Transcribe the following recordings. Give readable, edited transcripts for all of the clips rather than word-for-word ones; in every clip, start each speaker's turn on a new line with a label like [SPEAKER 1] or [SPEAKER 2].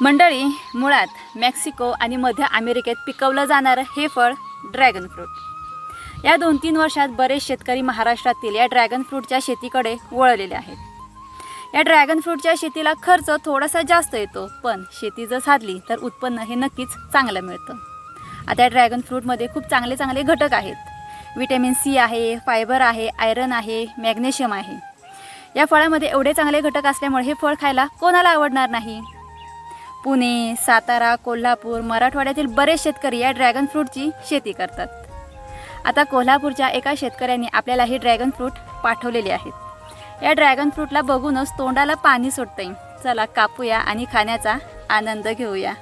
[SPEAKER 1] मंडळी, मुळात मेक्सिको आणि मध्य अमेरिकेत पिकवलं जाणारं हे फळ ड्रॅगन फ्रूट। या 2-3 वर्षात बरेच शेतकरी महाराष्ट्रातील या ड्रॅगन फ्रूटच्या शेतीकडे वळलेले आहेत। या ड्रॅगन फ्रूटच्या शेतीला खर्च थोडासा जास्त येतो, पण शेती जर साधली तर उत्पन्न हे नक्कीच चांगलं मिळतं। आता या ड्रॅगन फ्रूटमध्ये खूप चांगले घटक आहेत। विटॅमिन सी आहे, फायबर आहे, आयरन आहे, मॅग्नेशियम आहे। या फळामध्ये एवढे चांगले घटक असल्यामुळे हे फळ खायला कोणाला आवडणार नाही। पुणे, सातारा, कोल्हापूर, मराठवाड्यातील बरेच शेतकरी या ड्रॅगन फ्रूटची शेती करतात। आता कोल्हापूरच्या एका शेतकऱ्यांनी आपल्याला हे ड्रॅगन फ्रूट पाठवलेले आहेत। या ड्रॅगन फ्रूटला बघूनच तोंडाला पाणी सुटतंय। चला कापूया आणि खाण्याचा आनंद घेऊया।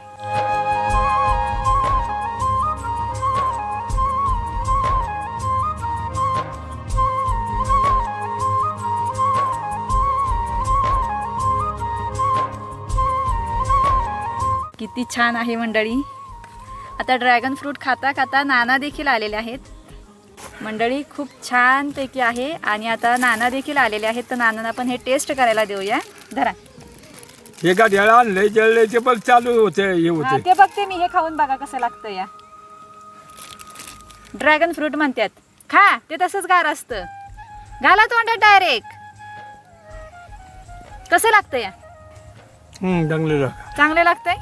[SPEAKER 1] किती छान आहे मंडळी। आता ड्रॅगन फ्रूट खाता खाता नाना देखील आलेले आहेत। मंडळी खूप छान पैकी आहे आणि आता नाना देखील आलेले आहेत, तर नानांना पण हे टेस्ट करायला देऊया। धरा,
[SPEAKER 2] हे गाड्याला आणलंय जळले ते पण चालू होते हे होते
[SPEAKER 1] ते बघते मी, हे खाऊन बघा कसं लागतं। या ड्रॅगन फ्रूट म्हणतात, खा, ते तसंच गार असतं, घाला तोंडात डायरेक्ट। कसं लागतं या? चांगलं लागतंय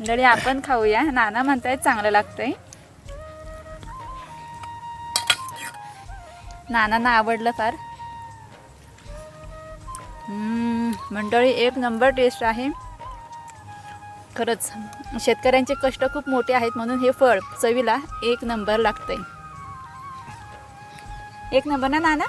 [SPEAKER 1] मंडळी, आपण खाऊया। नाना म्हणतायत चांगलं लागतंय, नानांना आवडलं फार। मंडळी एक नंबर टेस्ट आहे खरंच। शेतकऱ्यांचे कष्ट खूप मोठे आहेत, म्हणून हे फळ चवीला एक नंबर लागतंय। एक नंबर ना नाना?